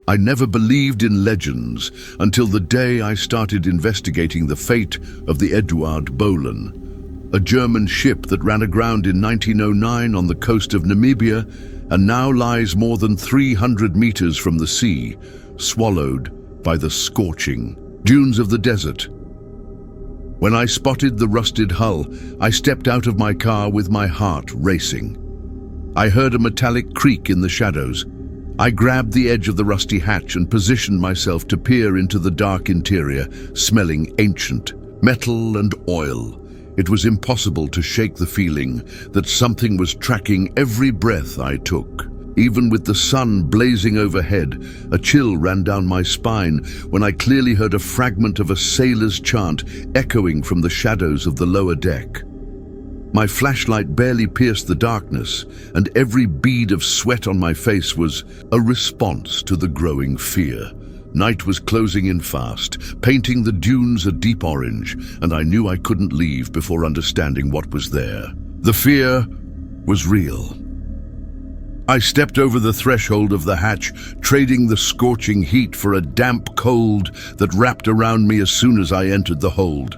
I never believed in legends until the day I started investigating the fate of the Eduard Bolen, a German ship that ran aground in 1909 on the coast of Namibia and now lies more than 300 meters from the sea, swallowed by the scorching dunes of the desert. When I spotted the rusted hull, I stepped out of my car with my heart racing. I heard a metallic creak in the shadows. I grabbed the edge of the rusty hatch and positioned myself to peer into the dark interior, smelling ancient, metal and oil. It was impossible to shake the feeling that something was tracking every breath I took. Even with the sun blazing overhead, a chill ran down my spine when I clearly heard a fragment of a sailor's chant echoing from the shadows of the lower deck. My flashlight barely pierced the darkness, and every bead of sweat on my face was a response to the growing fear. Night was closing in fast, painting the dunes a deep orange, and I knew I couldn't leave before understanding what was there. The fear was real. I stepped over the threshold of the hatch, trading the scorching heat for a damp cold that wrapped around me as soon as I entered the hold.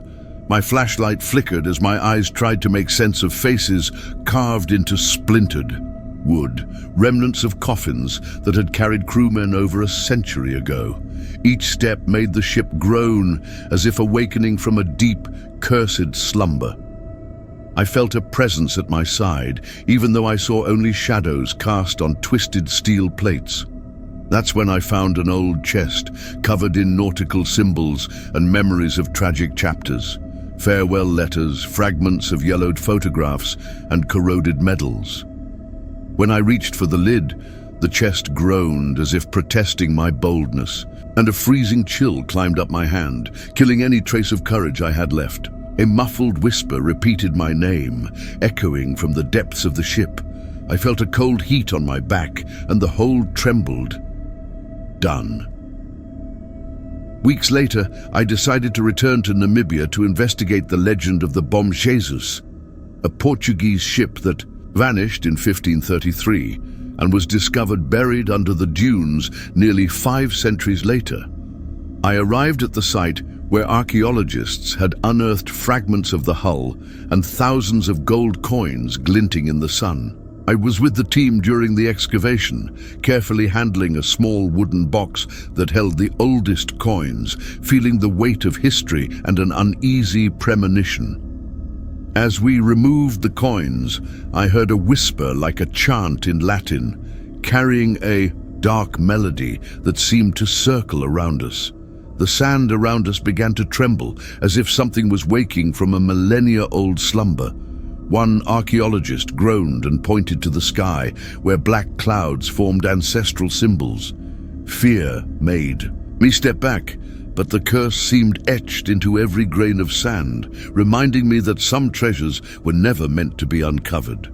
My flashlight flickered as my eyes tried to make sense of faces carved into splintered wood, remnants of coffins that had carried crewmen over a century ago. Each step made the ship groan as if awakening from a deep, cursed slumber. I felt a presence at my side, even though I saw only shadows cast on twisted steel plates. That's when I found an old chest covered in nautical symbols and memories of tragic chapters. Farewell letters, fragments of yellowed photographs, and corroded medals. When I reached for the lid, the chest groaned as if protesting my boldness, and a freezing chill climbed up my hand, killing any trace of courage I had left. A muffled whisper repeated my name, echoing from the depths of the ship. I felt a cold heat on my back, and the hold trembled. Done. Weeks later, I decided to return to Namibia to investigate the legend of the Bom Jesus, a Portuguese ship that vanished in 1533 and was discovered buried under the dunes nearly 5 centuries later. I arrived at the site where archaeologists had unearthed fragments of the hull and thousands of gold coins glinting in the sun. I was with the team during the excavation, carefully handling a small wooden box that held the oldest coins, feeling the weight of history and an uneasy premonition. As we removed the coins, I heard a whisper like a chant in Latin, carrying a dark melody that seemed to circle around us. The sand around us began to tremble, as if something was waking from a millennia-old slumber. One archaeologist groaned and pointed to the sky, where black clouds formed ancestral symbols. Fear made me step back, but the curse seemed etched into every grain of sand, reminding me that some treasures were never meant to be uncovered.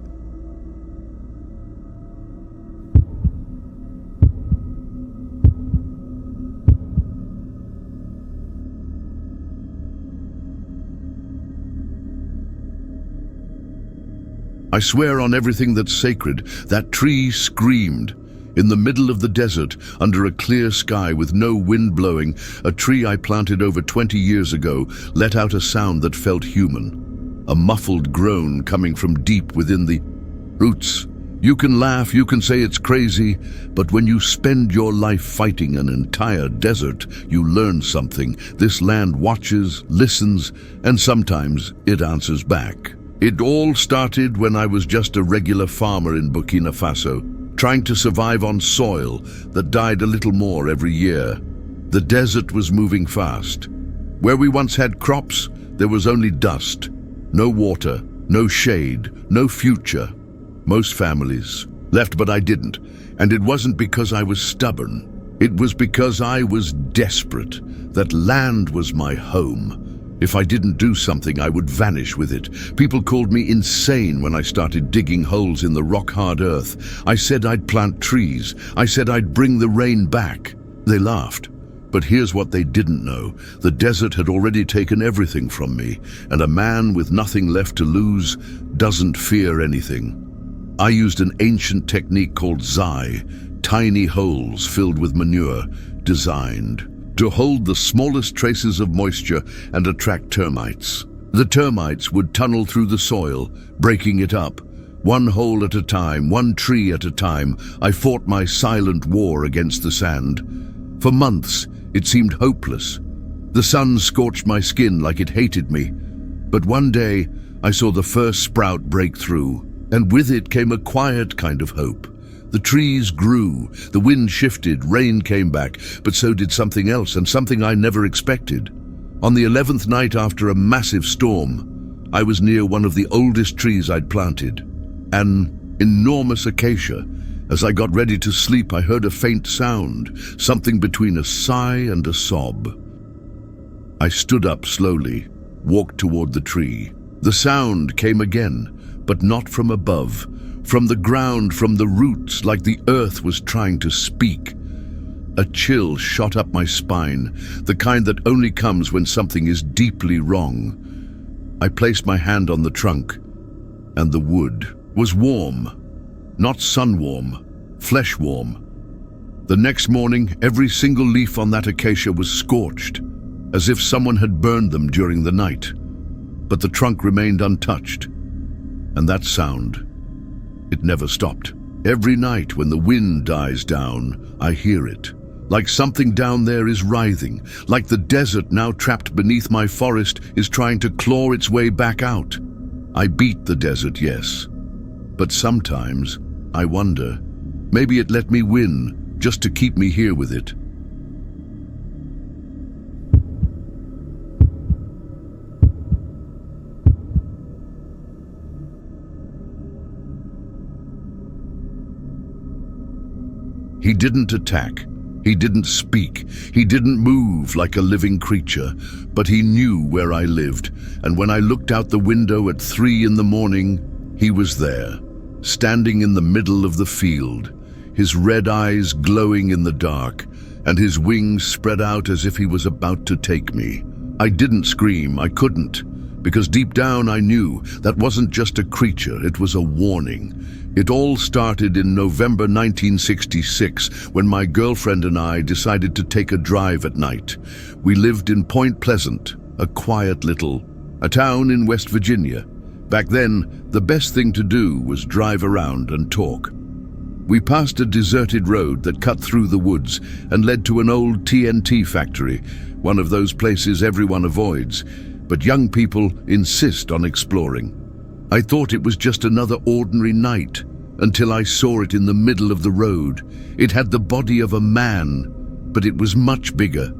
I swear on everything that's sacred, that tree screamed. In the middle of the desert, under a clear sky with no wind blowing, a tree I planted over 20 years ago let out a sound that felt human. A muffled groan coming from deep within the roots. You can laugh, you can say it's crazy, but when you spend your life fighting an entire desert, you learn something. This land watches, listens, and sometimes it answers back. It all started when I was just a regular farmer in Burkina Faso, trying to survive on soil that died a little more every year. The desert was moving fast. Where we once had crops, there was only dust. No water, no shade, no future. Most families left, but I didn't. And it wasn't because I was stubborn. It was because I was desperate. That land was my home. If I didn't do something, I would vanish with it. People called me insane when I started digging holes in the rock-hard earth. I said I'd plant trees. I said I'd bring the rain back. They laughed. But here's what they didn't know. The desert had already taken everything from me, and a man with nothing left to lose doesn't fear anything. I used an ancient technique called Zai, tiny holes filled with manure, designed to hold the smallest traces of moisture and attract termites. The termites would tunnel through the soil, breaking it up. One hole at a time, one tree at a time, I fought my silent war against the sand. For months, it seemed hopeless. The sun scorched my skin like it hated me. But one day, I saw the first sprout break through, and with it came a quiet kind of hope. The trees grew, the wind shifted, rain came back, but so did something else, and something I never expected. On the 11th night after a massive storm, I was near one of the oldest trees I'd planted, an enormous acacia. As I got ready to sleep, I heard a faint sound, something between a sigh and a sob. I stood up slowly, walked toward the tree. The sound came again, but not from above, from the ground, from the roots, like the earth was trying to speak. A chill shot up my spine, the kind that only comes when something is deeply wrong. I placed my hand on the trunk, and the wood was warm. Not sun-warm, flesh-warm. The next morning, every single leaf on that acacia was scorched, as if someone had burned them during the night. But the trunk remained untouched, and that sound, it never stopped. Every night when the wind dies down, I hear it. Like something down there is writhing, like the desert now trapped beneath my forest is trying to claw its way back out. I beat the desert, yes. But sometimes, I wonder, maybe it let me win just to keep me here with it. He didn't attack. He didn't speak. He didn't move like a living creature, but he knew where I lived. And when I looked out the window at 3 in the morning, he was there, standing in the middle of the field, his red eyes glowing in the dark, and his wings spread out as if he was about to take me. I didn't scream. I couldn't, because deep down I knew that wasn't just a creature, it was a warning. It all started in November 1966 when my girlfriend and I decided to take a drive at night. We lived in Point Pleasant, a quiet a town in West Virginia. Back then, the best thing to do was drive around and talk. We passed a deserted road that cut through the woods and led to an old TNT factory, one of those places everyone avoids, but young people insist on exploring. I thought it was just another ordinary night, until I saw it in the middle of the road. It had the body of a man, but it was much bigger.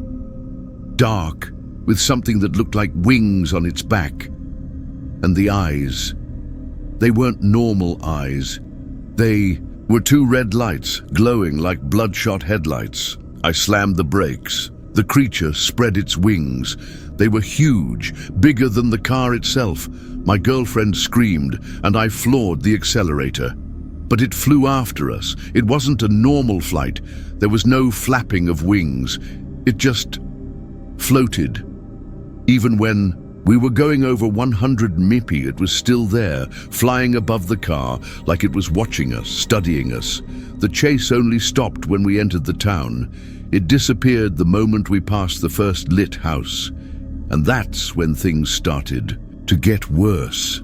Dark, with something that looked like wings on its back. And the eyes. They weren't normal eyes. They were 2 red lights, glowing like bloodshot headlights. I slammed the brakes. The creature spread its wings. They were huge, bigger than the car itself. My girlfriend screamed, and I floored the accelerator. But it flew after us. It wasn't a normal flight. There was no flapping of wings. It just floated. Even when we were going over 100 mph, it was still there, flying above the car, like it was watching us, studying us. The chase only stopped when we entered the town. It disappeared the moment we passed the first lit house. And that's when things started to get worse.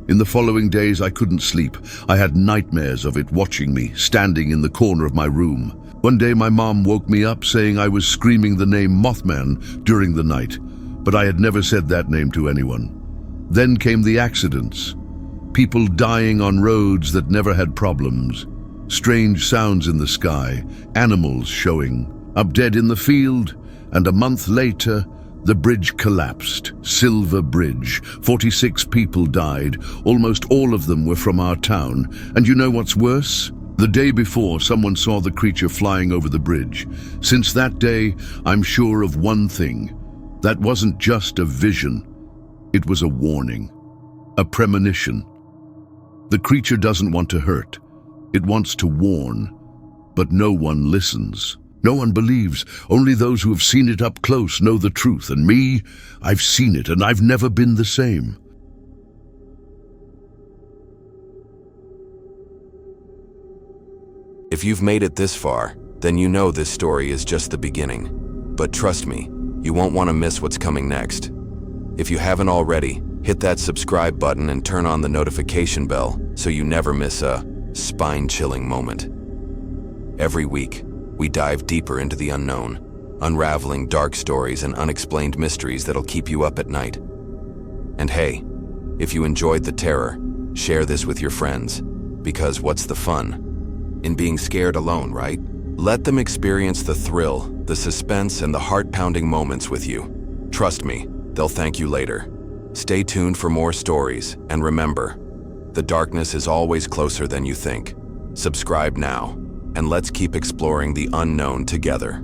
In the following days, I couldn't sleep. I had nightmares of it watching me, standing in the corner of my room. One day, my mom woke me up saying I was screaming the name Mothman during the night, but I had never said that name to anyone. Then came the accidents. People dying on roads that never had problems. Strange sounds in the sky, animals showing up dead in the field, and a month later, the bridge collapsed. Silver Bridge. 46 people died. Almost all of them were from our town. And you know what's worse? The day before, someone saw the creature flying over the bridge. Since that day, I'm sure of one thing. That wasn't just a vision. It was a warning. A premonition. The creature doesn't want to hurt. It wants to warn. But no one listens. No one believes. Only those who have seen it up close know the truth. And me, I've seen it, and I've never been the same. If you've made it this far, then you know this story is just the beginning. But trust me, you won't want to miss what's coming next. If you haven't already, hit that subscribe button and turn on the notification bell so you never miss a spine-chilling moment. Every week, we dive deeper into the unknown, unraveling dark stories and unexplained mysteries that'll keep you up at night. And hey, if you enjoyed the terror, share this with your friends, because what's the fun in being scared alone, right? Let them experience the thrill, the suspense, and the heart-pounding moments with you. Trust me, they'll thank you later. Stay tuned for more stories, and remember, the darkness is always closer than you think. Subscribe now, and let's keep exploring the unknown together.